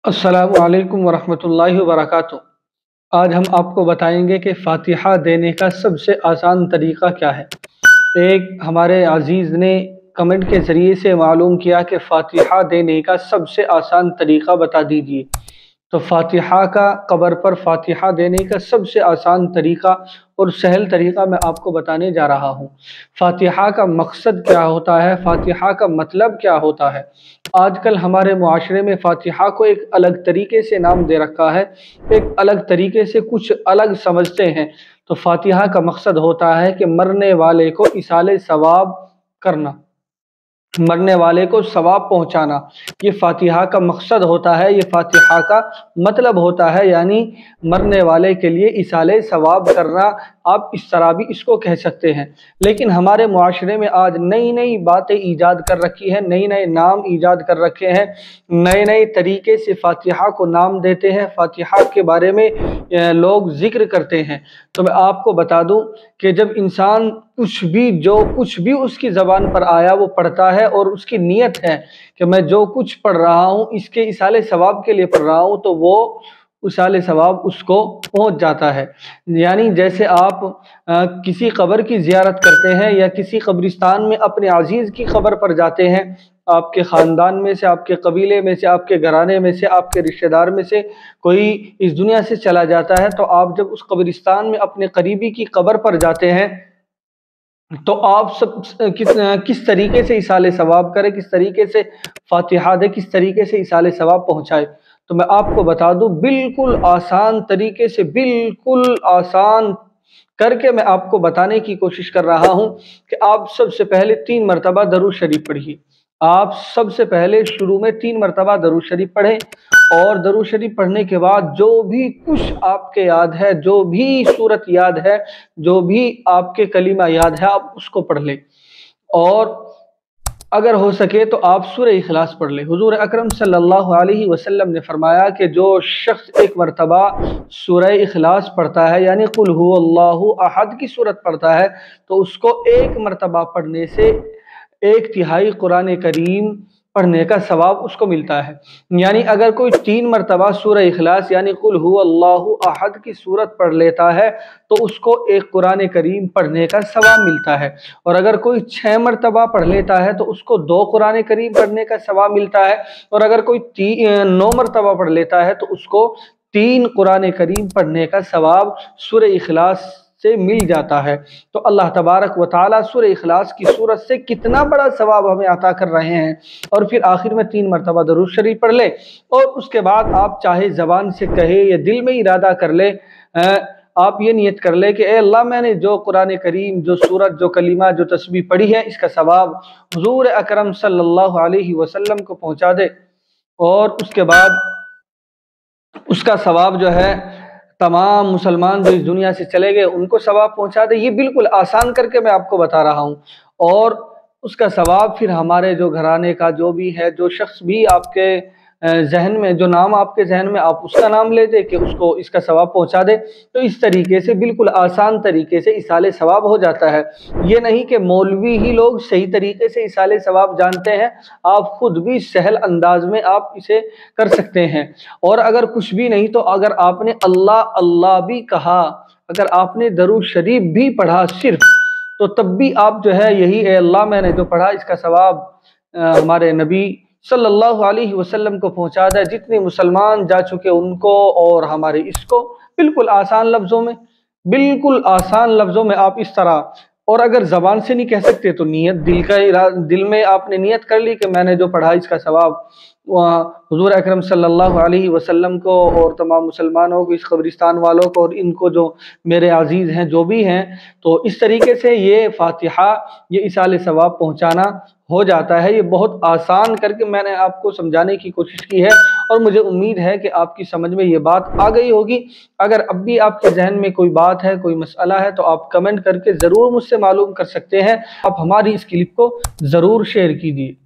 अस्सलामु अलैकुम वरहमतुल्लाहि वबरकातुहू। आज हम आपको बताएंगे कि फ़ातिहा देने का सबसे आसान तरीक़ा क्या है। एक हमारे अज़ीज़ ने कमेंट के ज़रिए से मालूम किया कि फ़ातिहा देने का सबसे आसान तरीक़ा बता दीजिए। तो फ़ातिहा का कब्र पर फ़ातिहा देने का सबसे आसान तरीक़ा और सहल तरीक़ा मैं आपको बताने जा रहा हूँ। फ़ातिहा का मकसद क्या होता है, फ़ातिहा का मतलब क्या होता है। आजकल हमारे मुआशरे में फ़ातिहा को एक अलग तरीके से नाम दे रखा है, एक अलग तरीके से कुछ अलग समझते हैं। तो फ़ातिहा का मकसद होता है कि मरने वाले को इसाले सवाब करना, मरने वाले को सवाब पहुंचाना, ये फ़ातिहा का मकसद होता है, ये फ़ातिहा का मतलब होता है। यानी मरने वाले के लिए इसाले सवाब करना, आप इस तरह भी इसको कह सकते हैं। लेकिन हमारे मुआशरे में आज नई नई बातें ईजाद कर रखी हैं, नए नए नाम ईजाद कर रखे हैं, नए नए तरीके से फ़ातिहा को नाम देते हैं, फ़ातिहा के बारे में लोग ज़िक्र करते हैं। तो मैं आपको बता दूं कि जब इंसान कुछ भी उसकी ज़बान पर आया वो पढ़ता है और उसकी नीयत है कि मैं जो कुछ पढ़ रहा हूँ इसके इसाले सवाब के लिए पढ़ रहा हूँ, तो वो इसाले सवाब उसको पहुँच जाता है। यानी जैसे आप किसी कब्र की ज़ियारत करते हैं या किसी कब्रिस्तान में अपने अजीज़ की कब्र पर जाते हैं, आपके ख़ानदान में से, आपके कबीले में से, आपके घराने में से, आपके रिश्तेदार में से कोई इस दुनिया से चला जाता है, तो आप जब उस कब्रिस्तान में अपने करीबी की कब्र पर जाते हैं तो आप सब किस तरीके से इसाले सवाब करें, किस तरीके से फ़ातिहा दे, किस तरीके से इसाले सवाब पहुँचाए। तो मैं आपको बता दूं, बिल्कुल आसान तरीके से, बिल्कुल आसान करके मैं आपको बताने की कोशिश कर रहा हूं कि आप सबसे पहले 3 मरतबा दरूद शरीफ पढ़िए। आप सबसे पहले शुरू में 3 मरतबा दरूद शरीफ पढ़ें और दरूद शरीफ पढ़ने के बाद जो भी कुछ आपके याद है, जो भी सूरत याद है, जो भी आपके कलीमा याद है, आप उसको पढ़ लें। और अगर हो सके तो आप सूरह इखलास पढ़ लें। हुजूर अकरम सल्लल्लाहु अलैहि वसल्लम ने फरमाया कि जो शख्स एक मरतबा सूरह इखलास पढ़ता है, यानी कुल हुवल्लाहु अहद की सूरत पढ़ता है, तो उसको एक मरतबा पढ़ने से 1/3 कुरान करीम पढ़ने का सवाब उसको मिलता है। यानी अगर कोई 3 मरतबा सूरह इखलास यानी कुल हुवल्लाहु अहद की सूरत पढ़ लेता है तो उसको एक कुरान करीम पढ़ने का सवाब मिलता है। और अगर कोई 6 मरतबा पढ़ लेता है तो उसको 2 कुरान करीम पढ़ने का सवाब मिलता है। और अगर कोई 9 मरतबा पढ़ लेता है तो उसको 3 कुरान करीम पढ़ने का सवाब सूरह इखलास से मिल जाता है। तो अल्लाह तबारक व तआला सूरह इखलास की सूरत से कितना बड़ा सवाब हमें अता कर रहे हैं। और फिर आखिर में 3 मरतबा दरूद शरीफ पढ़ ले और उसके बाद आप चाहे ज़बान से कहे या दिल में इरादा कर ले, आप ये नियत कर ले कि ए अल्लाह, मैंने जो कुरान करीम, जो सूरत, जो कलीमा, जो तस्बीह पढ़ी है, इसका सवाब हुजूर अकरम सल्लल्लाहु अलैहि वसल्लम को पहुँचा दे। और उसके बाद उसका सवाब जो है तमाम मुसलमान जो इस दुनिया से चले गए उनको सवाब पहुंचा दे। ये बिल्कुल आसान करके मैं आपको बता रहा हूँ। और उसका सवाब फिर हमारे जो घराने का जो भी है, जो शख्स भी आपके जहन में, जो नाम आपके जहन में, आप उसका नाम ले दे कि उसको इसका सवाब पहुंचा दे। तो इस तरीके से बिल्कुल आसान तरीके से इसाले सवाब हो जाता है। ये नहीं कि मौलवी ही लोग सही तरीके से इसाले सवाब जानते हैं, आप खुद भी सहल अंदाज में आप इसे कर सकते हैं। और अगर कुछ भी नहीं तो अगर आपने अल्लाह अल्लाह भी कहा, अगर आपने दरूद शरीफ भी पढ़ा सिर्फ, तो तब भी आप जो है यही ए अल्लाह, मैंने जो पढ़ा इसका सवाब हमारे नबी सल्लल्लाहु अलैहि वसल्लम को पहुंचा दे, जितने मुसलमान जा चुके उनको और हमारे इसको। बिल्कुल आसान लफ्ज़ों में, बिल्कुल आसान लफ्ज़ों में आप इस तरह। और अगर ज़बान से नहीं कह सकते तो नियत, दिल में आपने नियत कर ली कि मैंने जो पढ़ा इसका सवाब हुजूर अकरम सल्लल्लाहु अलैहि वसल्लम को और तमाम मुसलमानों को, इस कब्रिस्तान वालों को और इनको जो मेरे अजीज़ हैं, जो भी हैं, तो इस तरीके से ये फ़ातिहा, ये इसाले सवाब पहुँचाना हो जाता है। ये बहुत आसान करके मैंने आपको समझाने की कोशिश की है और मुझे उम्मीद है कि आपकी समझ में ये बात आ गई होगी। अगर अब भी आपके जहन में कोई बात है, कोई मसला है, तो आप कमेंट करके ज़रूर मुझसे मालूम कर सकते हैं। आप हमारी इस क्लिप को ज़रूर शेयर कीजिए।